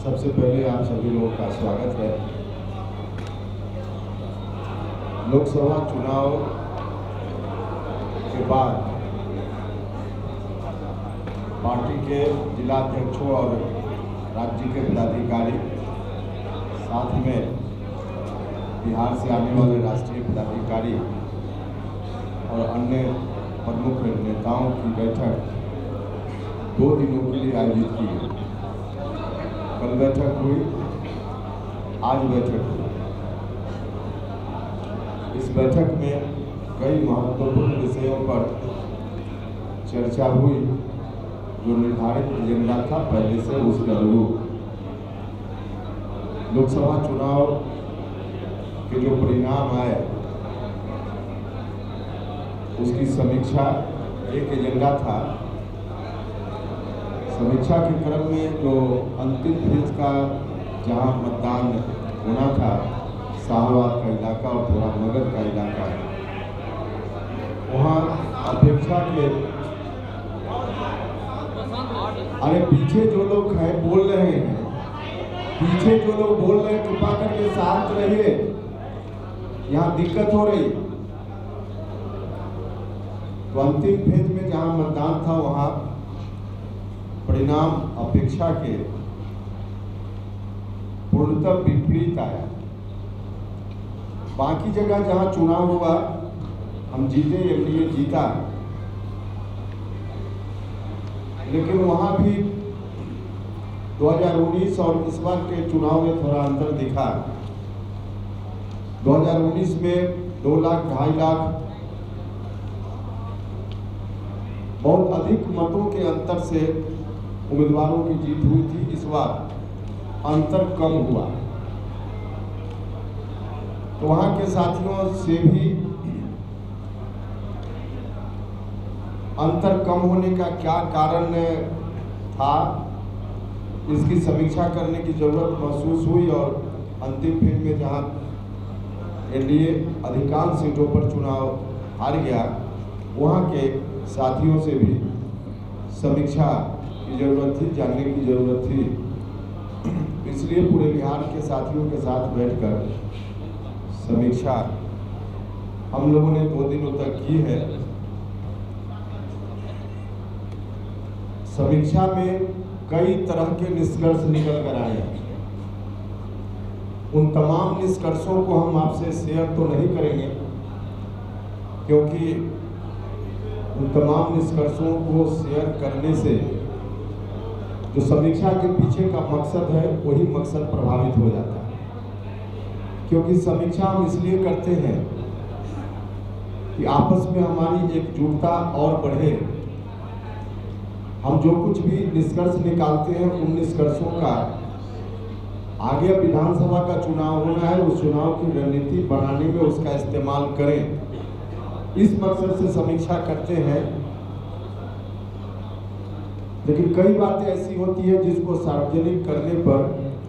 सबसे पहले आप सभी लोगों का स्वागत है। लोकसभा चुनाव के बाद पार्टी के जिलाध्यक्षों और राज्य के पदाधिकारी, साथ में बिहार से आने वाले राष्ट्रीय पदाधिकारी और अन्य प्रमुख नेताओं की बैठक 2 दिनों के लिए आयोजित की है। कल बैठक हुई, आज बैठक हुई। इस बैठक में कई महत्वपूर्ण विषयों पर चर्चा हुई। जो निर्धारित एजेंडा था पहले से उसके अनुरूप लोकसभा चुनाव के जो परिणाम आए उसकी समीक्षा एक एजेंडा था। समीक्षा के क्रम में जो अंतिम फेज का जहां मतदान होना था, शाहबाद का इलाका और थोड़ा मगध का इलाका, वहां अपेक्षा के अरे पीछे जो लोग हैं बोल रहे हैं, पीछे जो लोग बोल रहे हैं कृपा करके शांत रहिए, यहाँ दिक्कत हो रही। तो अंतिम फेज में जहां मतदान था वहां परिणाम अपेक्षा के पूर्णतः विपरीत आया। बाकी जगह जहां चुनाव हुआ हम जीते, एनडीए जीता, लेकिन वहां भी 2019 और इस बार के चुनाव में थोड़ा अंतर दिखा। 2019 में 2 लाख 2.5 लाख बहुत अधिक मतों के अंतर से उम्मीदवारों की जीत हुई थी। इस बार अंतर कम हुआ। तो वहां के साथियों से भी अंतर कम होने का क्या कारण था, इसकी समीक्षा करने की जरूरत महसूस हुई। और अंतिम फेज में जहां एनडीए अधिकांश सीटों पर चुनाव हार गया, वहां के साथियों से भी समीक्षा की जरूरत थी, जानने की जरूरत थी। इसलिए पूरे बिहार के साथियों के साथ बैठकर समीक्षा हम लोगों ने 2 दिनों तक की है। समीक्षा में कई तरह के निष्कर्ष निकल कर आए हैं। उन तमाम निष्कर्षों को हम आपसे शेयर तो नहीं करेंगे, क्योंकि उन तमाम निष्कर्षों को शेयर करने से जो समीक्षा के पीछे का मकसद है वही मकसद प्रभावित हो जाता है। क्योंकि समीक्षा हम इसलिए करते हैं कि आपस में हमारी एकजुटता और बढ़े। हम जो कुछ भी निष्कर्ष निकालते हैं उन निष्कर्षों का आगे विधानसभा का चुनाव होना है, उस चुनाव की रणनीति बनाने में उसका इस्तेमाल करें, इस मकसद से समीक्षा करते हैं। लेकिन कई बातें ऐसी होती है जिसको सार्वजनिक करने पर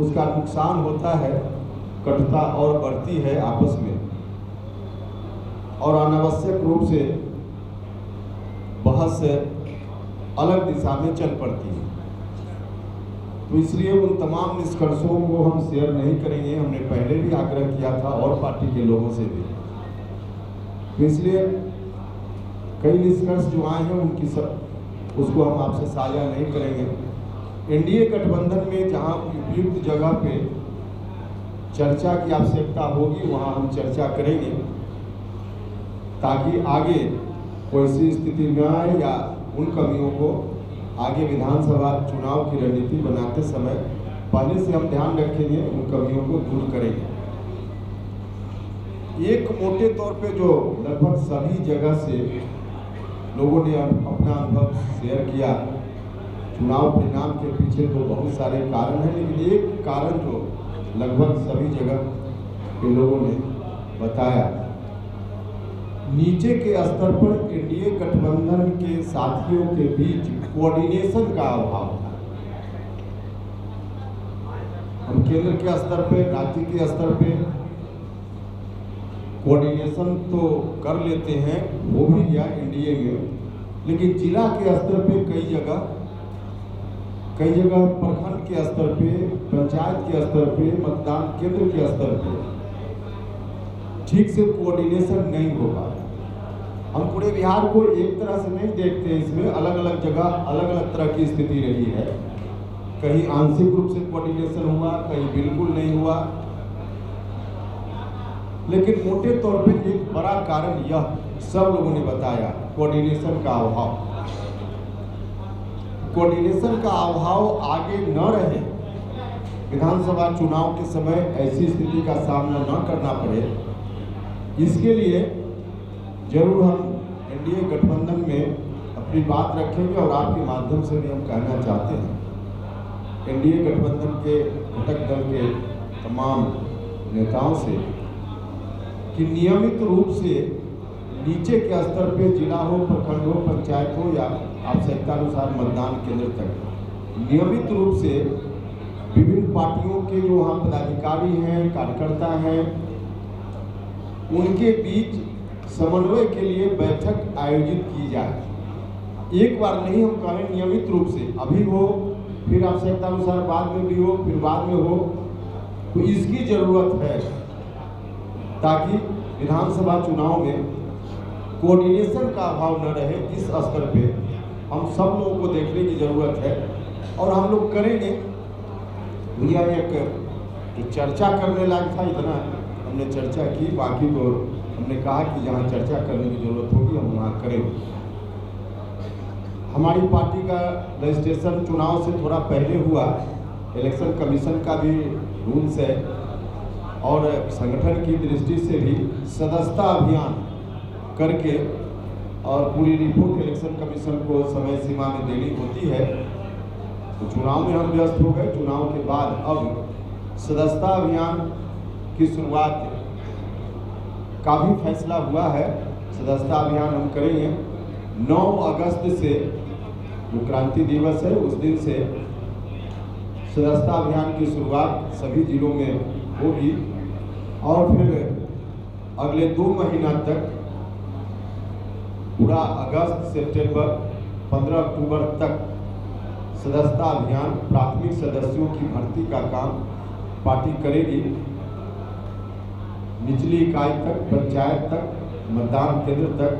उसका नुकसान होता है, कटुता और बढ़ती है आपस में, और अनावश्यक रूप से बहस अलग दिशा में चल पड़ती है। तो इसलिए उन तमाम निष्कर्षों को हम शेयर नहीं करेंगे। हमने पहले भी आग्रह किया था और पार्टी के लोगों से भी। तो इसलिए कई निष्कर्ष जो आए हैं उनकी सब उसको हम आपसे साझा नहीं करेंगे। एनडीए गठबंधन में जहां उपयुक्त जगह पे चर्चा की आवश्यकता होगी वहां हम चर्चा करेंगे, ताकि आगे कोई ऐसी स्थिति न आए या उन कमियों को आगे विधानसभा चुनाव की रणनीति बनाते समय पहले से हम ध्यान रखेंगे, उन कमियों को दूर करेंगे। एक मोटे तौर पे जो लगभग सभी जगह से लोगों ने अपना अनुभव शेयर किया, चुनाव परिणाम के पीछे तो बहुत सारे कारण हैं, लेकिन एक कारण जो लगभग सभी जगह के लोगों ने बताया, नीचे के स्तर पर एनडीए गठबंधन के साथियों के बीच कोऑर्डिनेशन का अभाव था। हम केंद्र के स्तर पे, राज्य के स्तर पे कोऑर्डिनेशन तो कर लेते हैं, वो भी गया एनडीए में, लेकिन जिला के स्तर पे कई जगह कई जगह प्रखंड के स्तर पे, पंचायत के स्तर पे, मतदान केंद्र के स्तर पे ठीक से कोऑर्डिनेशन नहीं हो पा रहा। हम पूरे बिहार को एक तरह से नहीं देखते, इसमें अलग अलग जगह अलग अलग तरह की स्थिति रही है। कहीं आंशिक रूप से कोऑर्डिनेशन हुआ, कहीं बिल्कुल नहीं हुआ। लेकिन मोटे तौर पे एक बड़ा कारण यह सब लोगों ने बताया, कोऑर्डिनेशन का अभाव। कोऑर्डिनेशन का अभाव आगे न रहे, विधानसभा चुनाव के समय ऐसी स्थिति का सामना न करना पड़े, इसके लिए जरूर हम एनडीए गठबंधन में अपनी बात रखेंगे। और आपके माध्यम से भी हम कहना चाहते हैं एनडीए गठबंधन के घटक दल के तमाम नेताओं से कि नियमित रूप से नीचे के स्तर पे, जिला हो, प्रखंड हो, पंचायत हो या आवश्यकतानुसार मतदान केंद्र तक, नियमित रूप से विभिन्न पार्टियों के जो वहाँ पदाधिकारी हैं, कार्यकर्ता हैं, उनके बीच समन्वय के लिए बैठक आयोजित की जाए। एक बार नहीं, हम कहें नियमित रूप से, अभी हो, फिर आवश्यकतानुसार बाद में भी हो, फिर बाद में हो, तो इसकी जरूरत है ताकि विधानसभा चुनाव में कोऑर्डिनेशन का अभाव न रहे। इस स्तर पे हम सब लोगों को देखने की जरूरत है और हम लोग करेंगे। भैया एक जो चर्चा करने लायक था, इतना हमने चर्चा की, बाकी को हमने कहा कि जहाँ चर्चा करने की जरूरत होगी हम वहाँ करेंगे। हमारी पार्टी का रजिस्ट्रेशन चुनाव से थोड़ा पहले हुआ, इलेक्शन कमीशन का भी रूल्स है और संगठन की दृष्टि से भी सदस्यता अभियान करके और पूरी रिपोर्ट इलेक्शन कमीशन को समय सीमा में देनी होती है। तो चुनाव में हम व्यस्त हो गए। चुनाव के बाद अब सदस्यता अभियान की शुरुआत का भी फैसला हुआ है। सदस्यता अभियान हम करेंगे 9 अगस्त से, जो क्रांति दिवस है उस दिन से सदस्यता अभियान की शुरुआत सभी जिलों में होगी और फिर अगले 2 महीना तक पूरा अगस्त, सितंबर, 15 अक्टूबर तक सदस्यता अभियान, प्राथमिक सदस्यों की भर्ती का काम पार्टी करेगी। निचली इकाई तक, पंचायत तक, मतदान केंद्र तक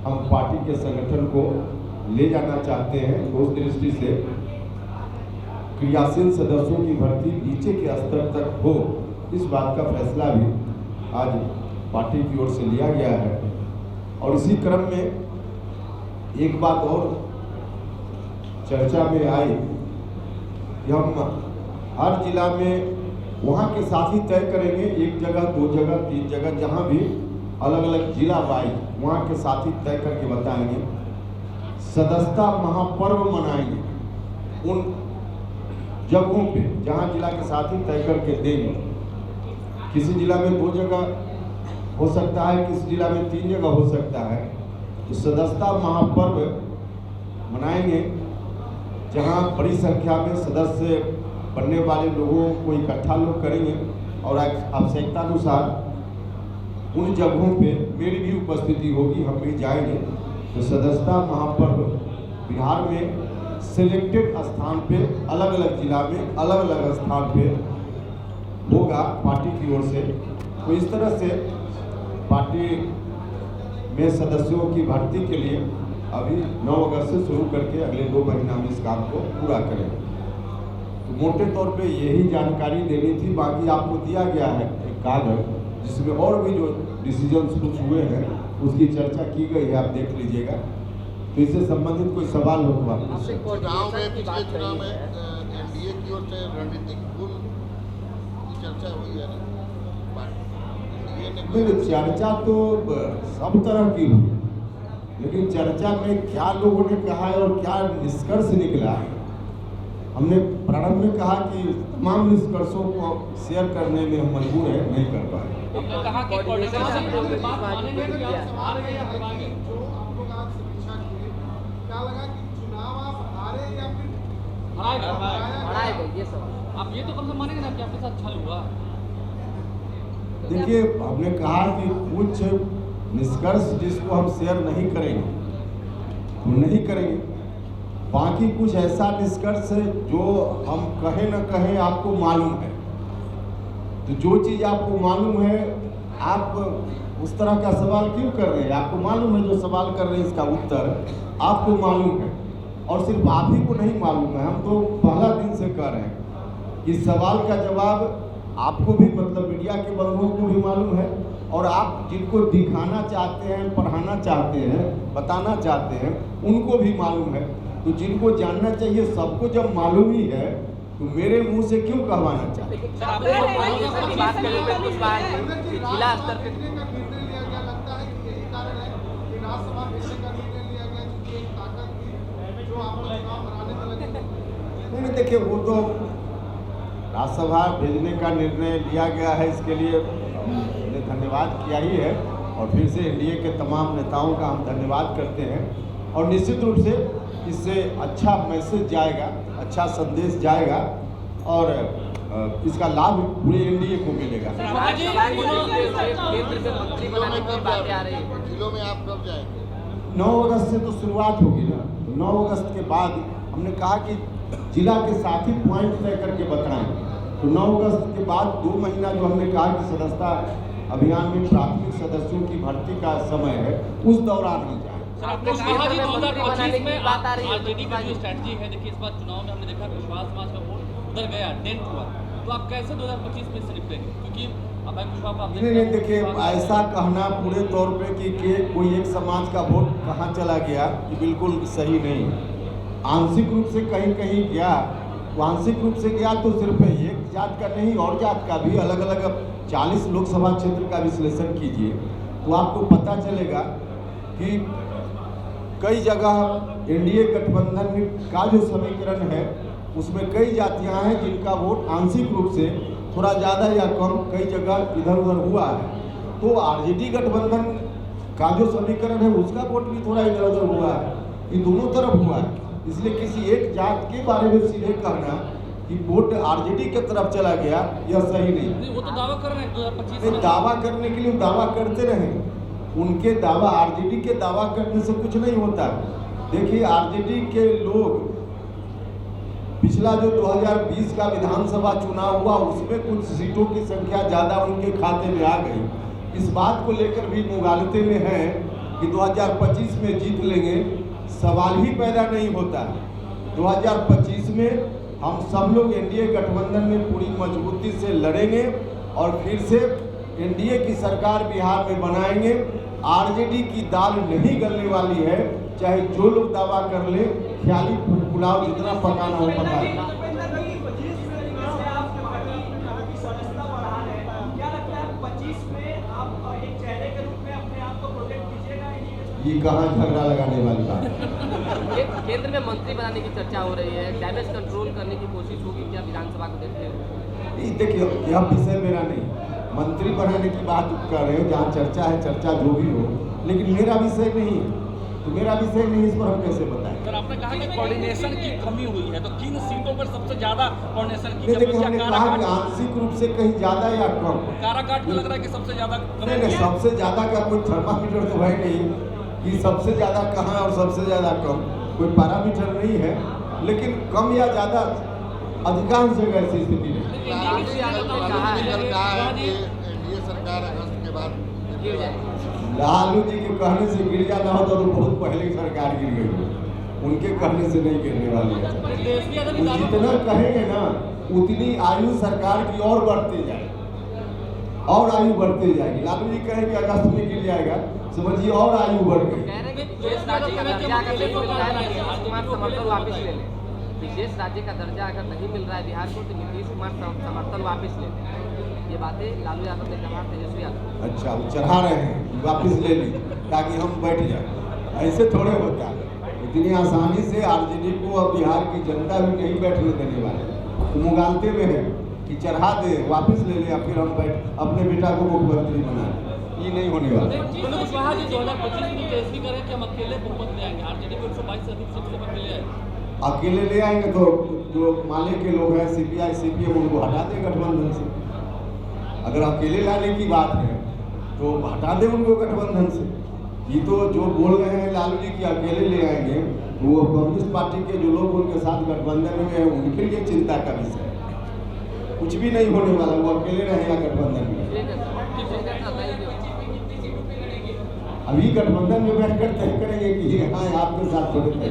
हम पार्टी के संगठन को ले जाना चाहते हैं। उस दृष्टि से क्रियाशील सदस्यों की भर्ती नीचे के स्तर तक हो, इस बात का फैसला भी आज पार्टी की ओर से लिया गया है। और इसी क्रम में एक बात और चर्चा में आई कि हम हर जिला में वहाँ के साथ ही तय करेंगे, 1 जगह, 2 जगह, 3 जगह, जहाँ भी अलग अलग जिला वाइज वहाँ के साथ ही तय करके बताएंगे। सदस्यता महापर्व मनाएंगे उन जगहों पे जहाँ जिला के साथ ही तय करके देंगे। किसी जिला में 2 जगह हो सकता है, किसी जिला में 3 जगह हो सकता है। तो सदस्यता महापर्व मनाएंगे जहां बड़ी संख्या में सदस्य बनने वाले लोगों को इकट्ठा लोग करेंगे और आवश्यकतानुसार उन जगहों पे मेरी भी उपस्थिति होगी, हम भी जाएंगे। तो सदस्यता महापर्व बिहार में सिलेक्टेड स्थान पे, अलग अलग जिला में अलग अलग स्थान पे होगा पार्टी की ओर से। तो इस तरह से पार्टी में सदस्यों की भर्ती के लिए अभी 9 अगस्त से शुरू करके अगले 2 महीना में इस काम को पूरा करेंगे। तो मोटे तौर पे यही जानकारी देनी थी। बाकी आपको दिया गया है एक कागज जिसमें और भी जो डिसीजंस कुछ हुए हैं उसकी चर्चा की गई है, आप देख लीजिएगा। तो इससे संबंधित कोई सवाल हो तो आप चुनाव में, पिछले चुनाव में एनडीए की ओर से रणनीतिक गुल की चर्चा हुई है। चर्चा तो सब तरह की हुई, लेकिन चर्चा में क्या लोगों ने कहा है और क्या निष्कर्ष निकला, हमने प्रारंभ में कहा कि तमाम निष्कर्षों को शेयर करने में हम मजबूर है, नहीं कर पाए। आप ये तो कम से मानेंगे ना कि आपके साथ छल हुआ। देखिए, हमने कहा कि कुछ निष्कर्ष जिसको हम शेयर नहीं करेंगे वो नहीं करेंगे। बाकी कुछ ऐसा निष्कर्ष है जो हम कहें न कहें आपको मालूम है। तो जो चीज़ आपको मालूम है आप उस तरह का सवाल क्यों कर रहे हैं? आपको मालूम है जो सवाल कर रहे हैं इसका उत्तर आपको मालूम है, और सिर्फ आप ही को नहीं मालूम है, हम तो पहला दिन से कह रहे हैं कि सवाल का जवाब आपको भी, मतलब मीडिया के बंधुओं को भी मालूम है, और आप जिनको दिखाना चाहते हैं, पढ़ाना चाहते हैं, बताना चाहते हैं, उनको भी मालूम है। तो जिनको जानना चाहिए सबको जब मालूम ही है तो मेरे मुंह से क्यों कहवाना चाहते हैं? सर आपने कोऑर्डिनेशन की बात करें तो कुछ बात जिला स्तर पे निर्णय लिया गया, लगता है कि यही कारण है कि राज्यसभा भेजने का निर्णय लिया गया, क्योंकि एक ताकत थी जो आप लोग चुनाव हराने में लगे। नहीं, देखिए वो तो राज्यसभा भेजने का निर्णय लिया गया है, इसके लिए हमने धन्यवाद किया ही है, और फिर से एनडीए के तमाम नेताओं का हम धन्यवाद करते हैं। और निश्चित रूप से इससे अच्छा मैसेज जाएगा, अच्छा संदेश जाएगा, और इसका लाभ पूरे एनडीए को मिलेगा। राज्यसभा को केंद्र में मंत्री बनाने की बातें आ रही है। जिलों में आप कब जाएंगे? 9 अगस्त से तो शुरुआत होगी ना। 9 अगस्त के बाद हमने कहा कि जिला के साथी पॉइंट तय करके बताएं। तो 9 अगस्त के बाद 2 महीना जो हमने कहा कि सदस्यता अभियान में प्राथमिक सदस्यों की भर्ती का समय है, उस दौरान हम जाएं। सर आपने कहा जी 2025 में बात आ रही है, आरजेडी की जो स्ट्रैटेजी है, देखिए इस बार चुनाव में हमने देखा विश्वास समाज का वोट उधर गया, डेंट हुआ, तो आप कैसे 2025 में से निपटेंगे? क्योंकि अभय कुशवाहा को आपने नहीं, देखिए ऐसा कहना पूरे तौर पे कि कोई एक समाज का वोट कहाँ चला गया, ये बिल्कुल सही नहीं। आंशिक रूप से कहीं कहीं गया, तो आंशिक रूप से गया तो सिर्फ एक जात का नहीं, और जात का भी अलग अलग 40 लोकसभा क्षेत्र का विश्लेषण कीजिए तो आपको पता चलेगा कि कई जगह एनडीए गठबंधन का जो समीकरण है उसमें कई जातियां हैं जिनका वोट आंशिक रूप से थोड़ा ज़्यादा या कम कई जगह इधर उधर हुआ है। तो आरजेडी गठबंधन का जो समीकरण है उसका वोट भी थोड़ा इधर उधर हुआ है, ये दोनों तरफ हुआ है। इसलिए किसी एक जात के बारे में सीधे कहना कि वोट आरजेडी की तरफ चला गया, यह सही नहीं। वो तो दावा कर रहे हैं 2025 नहीं, में दावा करने के लिए दावा करते रहे, उनके दावा, आरजेडी के दावा करने से कुछ नहीं होता। देखिए आरजेडी के लोग पिछला जो 2020 का विधानसभा चुनाव हुआ उसमें कुछ सीटों की संख्या ज़्यादा उनके खाते में आ गई। इस बात को लेकर भी मुगालते में है कि 2025 में जीत लेंगे, सवाल ही पैदा नहीं होता। 2025 में हम सब लोग एनडीए गठबंधन में पूरी मजबूती से लड़ेंगे और फिर से एनडीए की सरकार बिहार में बनाएंगे। आरजेडी की दाल नहीं गलने वाली है, चाहे जो लोग दावा कर ले, ख्याली पुलाव जितना पकाना हो पका ले। ये कहाँ झगड़ा लगाने वाली बात है? केंद्र में मंत्री बनाने की चर्चा हो रही है, डैमेज कंट्रोल करने की कोशिश होगी क्या विधानसभा को देखते हुए? देखिए यह विषय मेरा नहीं, मंत्री बनाने की बात कर रहे हो, जहाँ चर्चा है, चर्चा जो भी हो, लेकिन मेरा विषय नहीं है। तो मेरा विषय नहीं, इस पर हम कैसे बताएं? सर आपने कहा कि कोऑर्डिनेशन की कमी हुई है, तो किन सीटों पर सबसे ज्यादा कोऑर्डिनेशन की देखिए कमी? हमने कहा कि आंशिक रूप से कहीं ज़्यादा या कम। काराकाट में लग रहा है कि सबसे ज्यादा कमी नहीं, है। सबसे ज़्यादा का कोई थर्मामीटर तो है नहीं कि सबसे ज़्यादा कहाँ और सबसे ज़्यादा कम, कोई पैरामीटर नहीं है। लेकिन कम या ज़्यादा अधिकांश जगह ऐसी स्थिति नहीं। लालू यादव ने कहा है कि एनडीए सरकार अगस्त के बाद गिर जाएगी। लालू जी के कहने से गिर जाना होता तो बहुत पहले ही सरकार गिर गई, उनके कहने से नहीं गिरने वाली है। तेजस्वी यादव भी वो दावा जितना कहेंगे ना उतनी आयु सरकार की और बढ़ती जाएगी, और आयु बढ़ती जाएगी। लालू जी कहेंगे अगस्त में गिर जाएगा, समझिए और आयु बढ़ गई। कह रहे हैं कि विशेष राज्य का दर्जा अगर नहीं मिल रहा है तो नीतीश कुमार समर्थन वापस ले लें। विशेष राज्य का दर्जा अगर नहीं मिल रहा है बिहार को तो नीतीश कुमार समर्थन वापस ले लें। ये बातें लालू यादव ने कहा, तेजस्वी यादव। अच्छा, वो चढ़ा रहे हैं वापस ले ली ताकि हम बैठ जाए, ऐसे थोड़े होता है। इतनी आसानी से आरजेडी को अब बिहार की जनता भी नहीं बैठने देने वाले, तो मुगालते में है कि चढ़ा दे, वापस ले ले, फिर हम बैठ अपने बेटा को मुख्यमंत्री बना दें। ये नहीं होने वाला। कुशवाहा जी 2025 में तेजस्वी करें कि हम अकेले बहुमत ले आएंगे, आरजेडी को 122 से अधिक सीट अकेले आएंगे। अकेले ले आएंगे तो जो माले के लोग हैं सीपीआई सीपीएम उनको हटा दे गठबंधन से। अगर अकेले लाने की बात है तो हटा दे उनको गठबंधन से। ये तो जो बोल रहे हैं लालू जी की अकेले ले आएंगे, वो कम्युनिस्ट पार्टी के जो लोग उनके साथ गठबंधन में हैं उनके लिए चिंता का विषय है। कुछ भी नहीं होने वाला, वो अकेले रहेगा गठबंधन में। ठीक है सर, ठीक है सर, थैंक यू। अभी गठबंधन में बैठ कर तय करेंगे कि हाँ आपके साथ थोड़े तय